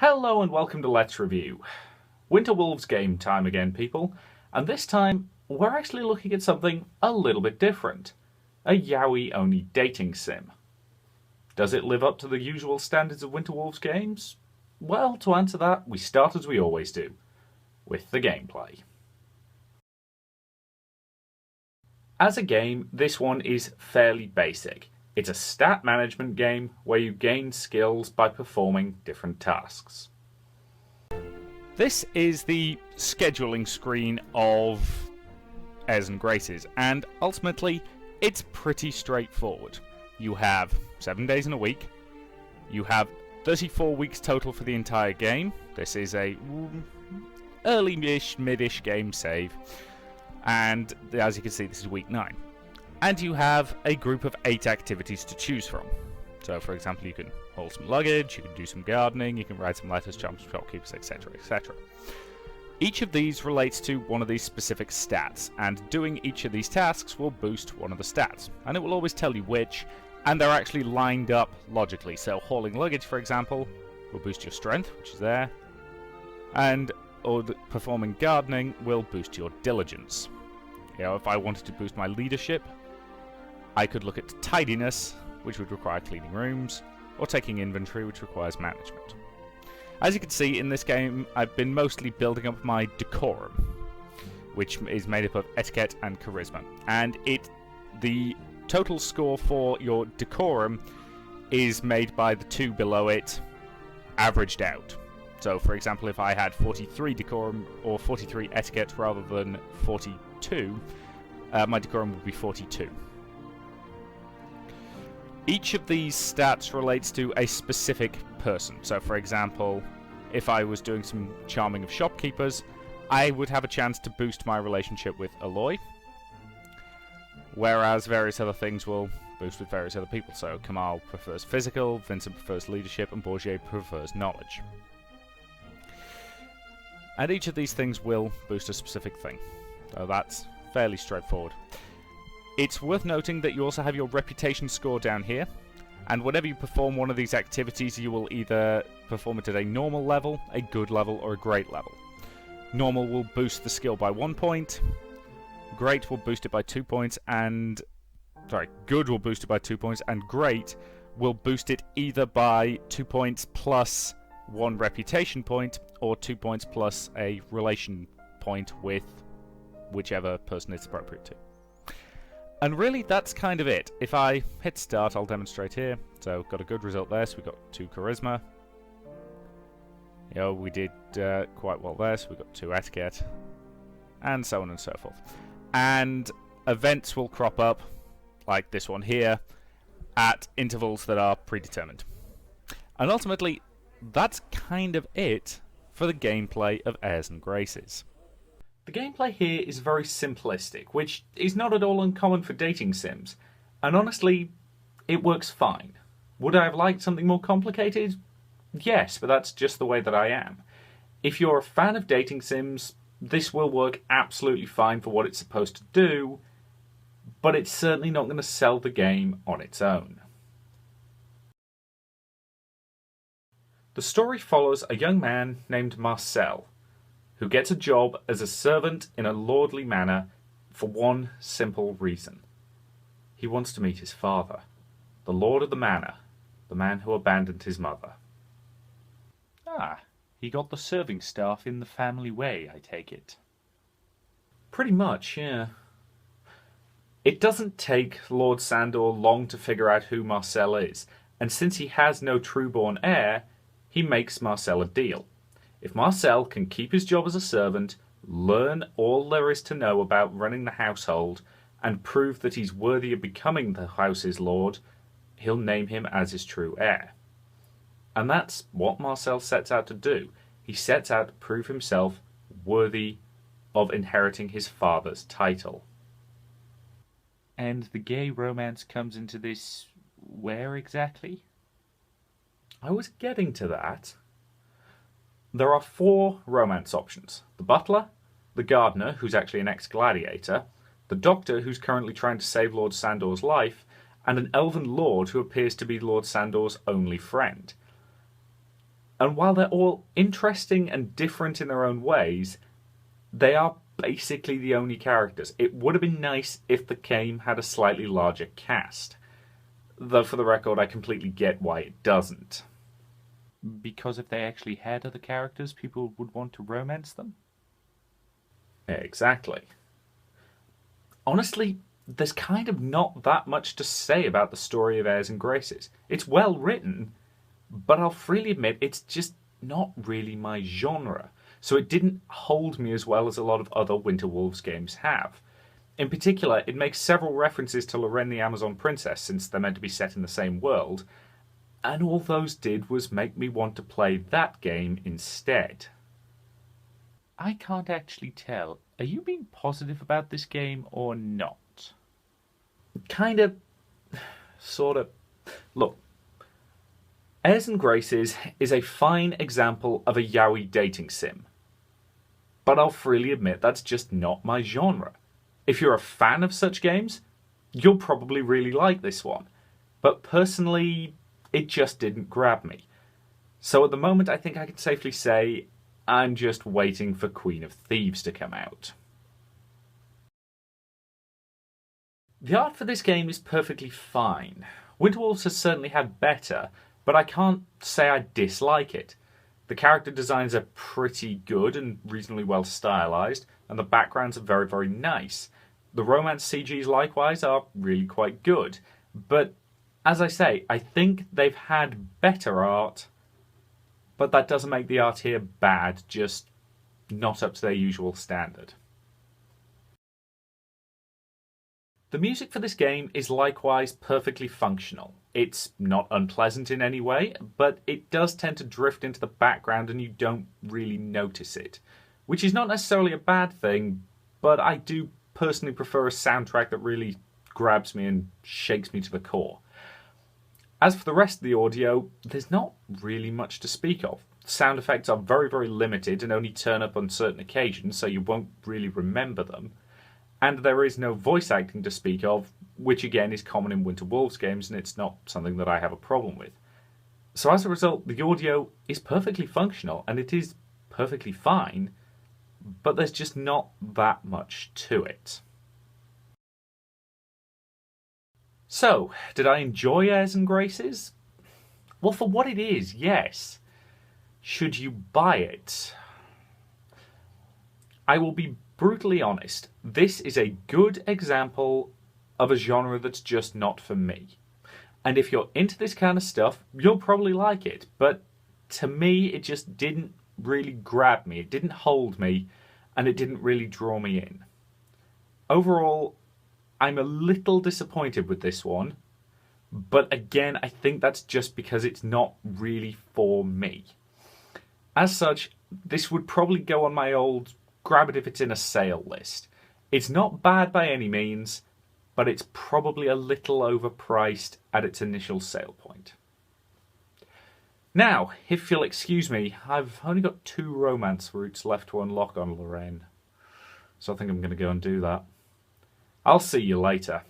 Hello and welcome to Let's Review. Winter Wolves game time again, people, and this time we're actually looking at something a little bit different. A yaoi-only dating sim. Does it live up to the usual standards of Winter Wolves games? Well, to answer that, we start as we always do, with the gameplay. As a game, this one is fairly basic. It's a stat management game where you gain skills by performing different tasks. This is the scheduling screen of Heirs and Graces, and ultimately it's pretty straightforward. You have 7 days in a week, you have 34 weeks total for the entire game. This is a early-ish, mid-ish game save, and as you can see, this is week 9. And you have a group of 8 activities to choose from. So, for example, you can haul some luggage, you can do some gardening, you can write some letters, charm some shopkeepers, etc., etc. Each of these relates to one of these specific stats, and doing each of these tasks will boost one of the stats. And it will always tell you which, and they're actually lined up logically. So, hauling luggage, for example, will boost your strength, which is there, and performing gardening will boost your diligence. You know, if I wanted to boost my leadership, I could look at tidiness, which would require cleaning rooms, or taking inventory, which requires management. As you can see, in this game, I've been mostly building up my decorum, which is made up of etiquette and charisma. And the total score for your decorum is made by the 2 below it, averaged out. So, for example, if I had 43 decorum, or 43 etiquette rather than 42, my decorum would be 42. Each of these stats relates to a specific person. So, for example, if I was doing some charming of shopkeepers, I would have a chance to boost my relationship with Aloy, whereas various other things will boost with various other people. So, Kamal prefers physical, Vincent prefers leadership, and Bourget prefers knowledge. And each of these things will boost a specific thing. So that's fairly straightforward. It's worth noting that you also have your reputation score down here, and whenever you perform one of these activities, you will either perform it at a normal level, a good level, or a great level. Normal will boost the skill by 1 point, great will boost it by 2 points, good will boost it by 2 points, and great will boost it either by 2 points plus 1 reputation point, or 2 points plus a relation point with whichever person it's appropriate to. And really, that's kind of it. If I hit start, I'll demonstrate here. So, got a good result there, so we got 2 charisma. You know, we did quite well there, so we got 2 etiquette. And so on and so forth. And events will crop up, like this one here, at intervals that are predetermined. And ultimately, that's kind of it for the gameplay of Heirs and Graces. The gameplay here is very simplistic, which is not at all uncommon for dating sims, and honestly, it works fine. Would I have liked something more complicated? Yes, but that's just the way that I am. If you're a fan of dating sims, this will work absolutely fine for what it's supposed to do, but it's certainly not going to sell the game on its own. The story follows a young man named Marcel, who gets a job as a servant in a lordly manor for one simple reason. He wants to meet his father, the lord of the manor, the man who abandoned his mother. Ah, he got the serving staff in the family way, I take it. Pretty much, yeah. It doesn't take Lord Sandor long to figure out who Marcel is, and since he has no true-born heir, he makes Marcel a deal. If Marcel can keep his job as a servant, learn all there is to know about running the household, and prove that he's worthy of becoming the house's lord, he'll name him as his true heir. And that's what Marcel sets out to do. He sets out to prove himself worthy of inheriting his father's title. And the gay romance comes into this where exactly? I was getting to that. There are 4 romance options. The butler, the gardener, who's actually an ex-gladiator, the doctor, who's currently trying to save Lord Sandor's life, and an elven lord who appears to be Lord Sandor's only friend. And while they're all interesting and different in their own ways, they are basically the only characters. It would have been nice if the game had a slightly larger cast. Though for the record, I completely get why it doesn't. Because if they actually had other characters, people would want to romance them? Exactly. Honestly, there's kind of not that much to say about the story of Heirs and Graces. It's well written, but I'll freely admit it's just not really my genre, so it didn't hold me as well as a lot of other Winter Wolves games have. In particular, it makes several references to Lorraine the Amazon Princess, since they're meant to be set in the same world, and all those did was make me want to play that game instead. I can't actually tell. Are you being positive about this game or not? Kind of. Sort of. Look, Heirs and Graces is a fine example of a yaoi dating sim. But I'll freely admit that's just not my genre. If you're a fan of such games, you'll probably really like this one. But personally, it just didn't grab me. So at the moment, I think I can safely say I'm just waiting for Queen of Thieves to come out. The art for this game is perfectly fine. Winter Wolves has certainly had better, but I can't say I dislike it. The character designs are pretty good and reasonably well stylized, and the backgrounds are very, very nice. The romance CGs likewise are really quite good, but as I say, I think they've had better art, but that doesn't make the art here bad, just not up to their usual standard. The music for this game is likewise perfectly functional. It's not unpleasant in any way, but it does tend to drift into the background and you don't really notice it. Which is not necessarily a bad thing, but I do personally prefer a soundtrack that really grabs me and shakes me to the core. As for the rest of the audio, there's not really much to speak of. Sound effects are very, very limited and only turn up on certain occasions, so you won't really remember them. And there is no voice acting to speak of, which again is common in Winter Wolves games, and it's not something that I have a problem with. So as a result, the audio is perfectly functional, and it is perfectly fine, but there's just not that much to it. So, did I enjoy Heirs and Graces? Well, for what it is, yes. Should you buy it? I will be brutally honest, this is a good example of a genre that's just not for me. And if you're into this kind of stuff, you'll probably like it, but to me it just didn't really grab me, it didn't hold me, and it didn't really draw me in. Overall, I'm a little disappointed with this one, but again, I think that's just because it's not really for me. As such, this would probably go on my old grab it if it's in a sale list. It's not bad by any means, but it's probably a little overpriced at its initial sale point. Now, if you'll excuse me, I've only got 2 romance routes left to unlock on Lorraine, so I think I'm going to go and do that. I'll see you later.